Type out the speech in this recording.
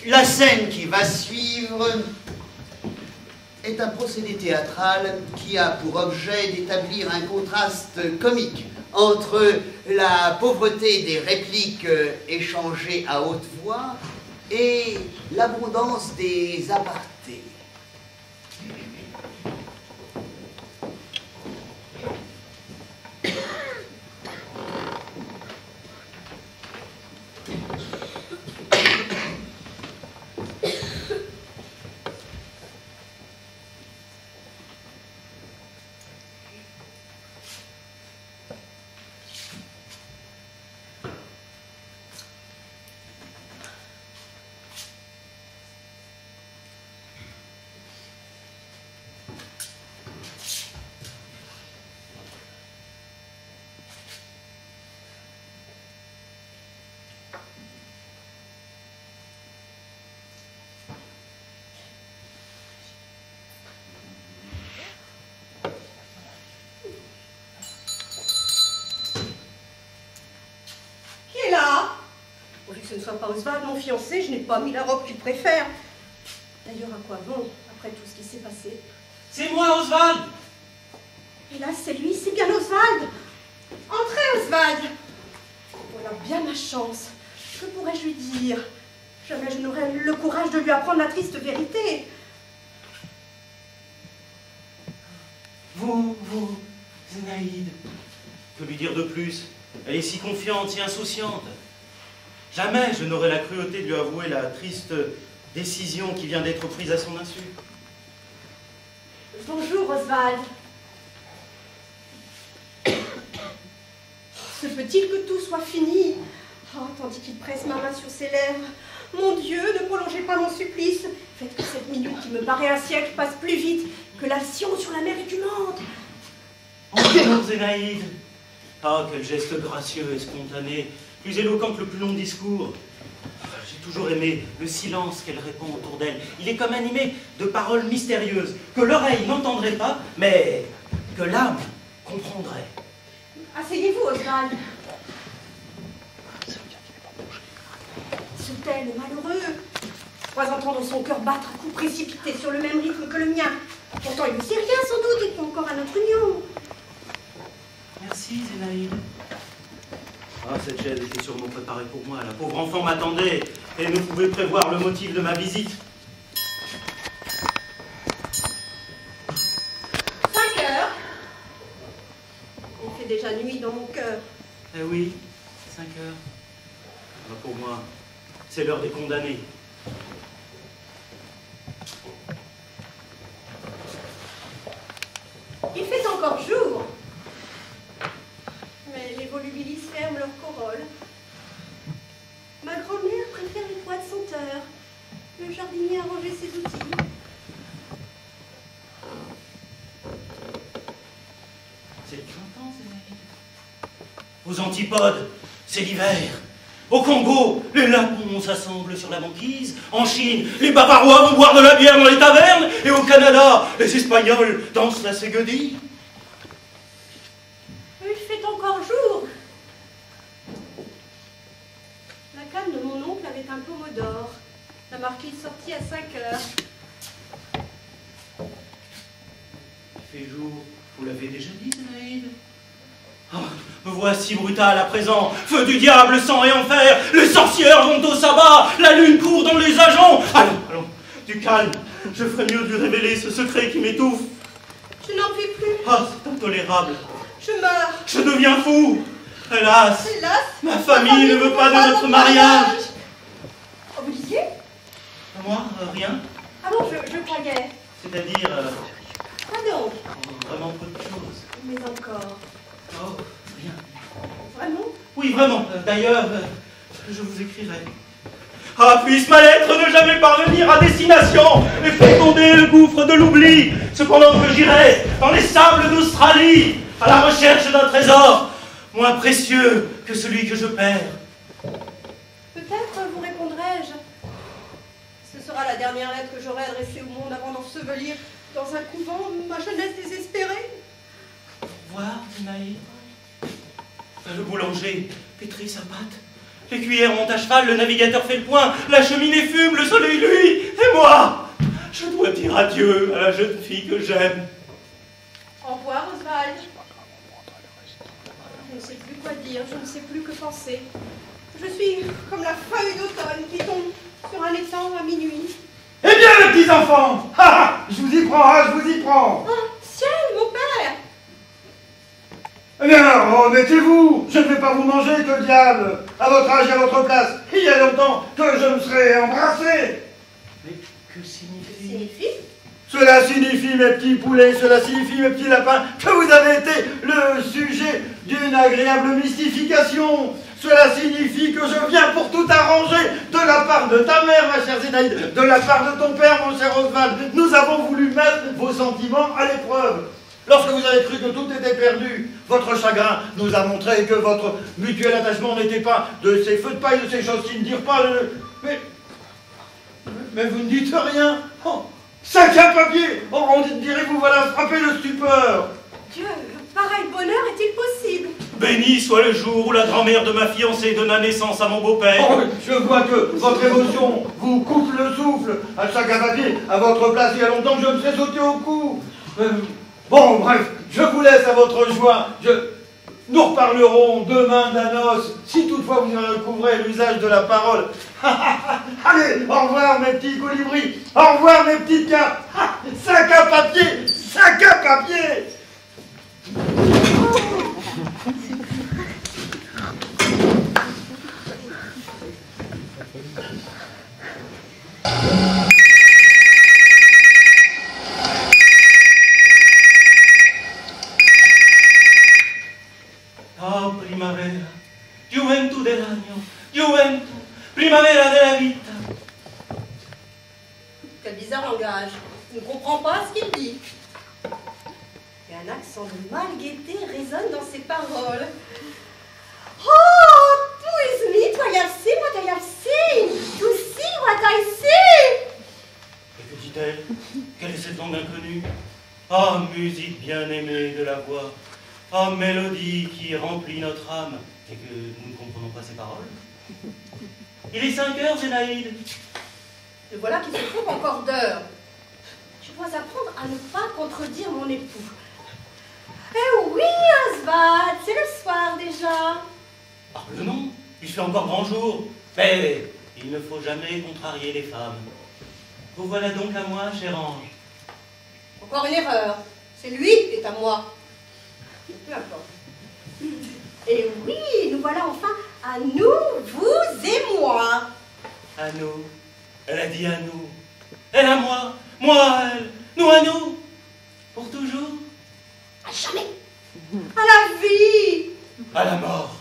La scène qui va suivre est un procédé théâtral qui a pour objet d'établir un contraste comique entre la pauvreté des répliques échangées à haute voix et l'abondance des apartés. Ce ne soit pas Oswald, mon fiancé, je n'ai pas mis la robe qu'il préfère. D'ailleurs, à quoi bon, après tout ce qui s'est passé? C'est moi, Oswald! Hélas, c'est lui, c'est bien Oswald! Entrez, Oswald! Voilà bien ma chance. Que pourrais-je lui dire? Jamais je n'aurais le courage de lui apprendre la triste vérité. Vous, Zénaïde. Que lui dire de plus? Elle est si confiante, si insouciante. Jamais je n'aurais la cruauté de lui avouer la triste décision qui vient d'être prise à son insu. Bonjour, Oswald. Se peut-il que tout soit fini? Oh, tandis qu'il presse ma main sur ses lèvres. Mon Dieu, ne prolongez pas mon supplice. Faites que cette minute qui me paraît un siècle passe plus vite que l'action sur la mer écumante. Bonjour, Zénaïde. Ah, quel geste gracieux et spontané, plus éloquent que le plus long discours. J'ai toujours aimé le silence qu'elle répond autour d'elle. Il est comme animé de paroles mystérieuses, que l'oreille n'entendrait pas, mais que l'âme comprendrait. Asseyez-vous, Oswald. Ce tel est malheureux. Je crois entendre son cœur battre à coups précipités sur le même rythme que le mien. Pourtant, il ne sait rien, sans doute, et croit encore à notre union. Merci, Zénaïde. Ah, cette chaise était sûrement préparée pour moi. La pauvre enfant m'attendait et ne pouvait prévoir le motif de ma visite. 5 heures. Il fait déjà nuit dans mon cœur. Eh oui, 5 heures. Ah, pour moi, c'est l'heure des condamnés. Il fait encore jour. Mais les volubilis ferment leur corolle. Ma grand-mère préfère les poids de senteur. Le jardinier a rangé ses outils. C'est le printemps, Zénaïde. Aux antipodes, c'est l'hiver. Au Congo, les Lapons s'assemblent sur la banquise. En Chine, les Bavarois vont boire de la bière dans les tavernes. Et au Canada, les Espagnols dansent la ségodie. Il fait encore jour. La canne de mon oncle avait un pommeau d'or. La marquise sortit à 5 heures. Il fait jour, vous l'avez déjà dit, Zénaïde. Oh, me voici brutal à présent. Feu du diable, sang et enfer. Les sorcières vont au sabbat. La lune court dans les ajoncs. Allons, du calme. Je ferais mieux de lui révéler ce secret qui m'étouffe. Je n'en puis plus. Ah, c'est intolérable. Je meurs. Je deviens fou. Hélas, Hélas, ma famille ne veut pas de notre mariage. Oh, vous disiez? Moi, rien. Ah non, je croyais. C'est-à-dire, Quoi donc? vraiment peu de choses. Mais encore. Oh, rien. Vraiment? Oui, vraiment. D'ailleurs, je vous écrirai. Ah, puisse ma lettre ne jamais parvenir à destination et féconder le gouffre de l'oubli, cependant que j'irai dans les sables d'Australie à la recherche d'un trésor moins précieux que celui que je perds. Peut-être vous répondrai-je. Ce sera la dernière lettre que j'aurai adressée au monde avant d'ensevelir dans un couvent ma jeunesse désespérée. Au revoir, Zénaïde. Le boulanger pétrit sa pâte. Les cuillères montent à cheval, le navigateur fait le point, la cheminée fume, le soleil lui, et moi, je dois dire adieu à la jeune fille que j'aime. Au revoir, Oswald. Je ne sais plus quoi dire, je ne sais plus que penser. Je suis comme la feuille d'automne qui tombe sur un étang à minuit. Eh bien, les petits enfants, je vous y prends, je vous y prends. Oh, ciel, mon père! Eh bien alors, remettez-vous, je ne vais pas vous manger, que diable. À votre âge et à votre place, il y a longtemps que je me serais embrassé. Mais que signifie? Signifie? Cela signifie, mes petits poulets, cela signifie, mes petits lapins, que vous avez été le sujet d'une agréable mystification. Cela signifie que je viens pour tout arranger de la part de ta mère, ma chère Zénaïde, de la part de ton père, mon cher Oswald. Nous avons voulu mettre vos sentiments à l'épreuve. Lorsque vous avez cru que tout était perdu, votre chagrin nous a montré que votre mutuel attachement n'était pas de ces feux de paille, de ces choses qui ne dirent pas le... Mais vous ne dites rien. Oh, sac à papier. Oh, on dirait que vous voilà frappé de stupeur. Dieu, pareil bonheur est-il possible? Béni soit le jour où la grand-mère de ma fiancée donna naissance à mon beau-père. Oh, je vois que votre émotion vous coupe le souffle. À sac à papier, à votre place, il y a longtemps que je me serais sauté au cou. Bon, bref, je vous laisse à votre joie. Nous reparlerons demain de la noce, si toutefois vous recouvrez l'usage de la parole. Allez, au revoir mes petits colibris, au revoir mes petites cartes. Sac à papier, sac à papier. Oh, primavera, juventud del año, juventud, primavera de la vita. Quel bizarre langage. Je ne comprends pas ce qu'il dit. Et un accent de malgaieté résonne dans ses paroles. Oh, tu is me, what I see, what I have seen. To see what I see. Et que dit-elle? Quelle est cette langue inconnue? Ah, musique bien-aimée de la voix. Ah, mélodie qui remplit notre âme. Et que nous ne comprenons pas ses paroles? Il est 5 heures, Zénaïde. Et voilà qu'il se trouve encore d'heure. Je dois apprendre à ne pas contredire mon époux. Eh oui, Oswald, c'est le soir déjà. Parle non, il fait encore grand jour. Mais il ne faut jamais contrarier les femmes. Vous voilà donc à moi, cher ange. Encore une erreur. C'est lui qui est à moi. Peu importe. Et oui, nous voilà enfin à nous, vous et moi. À nous. Elle a dit à nous. Elle à moi. Moi à elle. Nous à nous. Pour toujours. À jamais. À la vie. À la mort.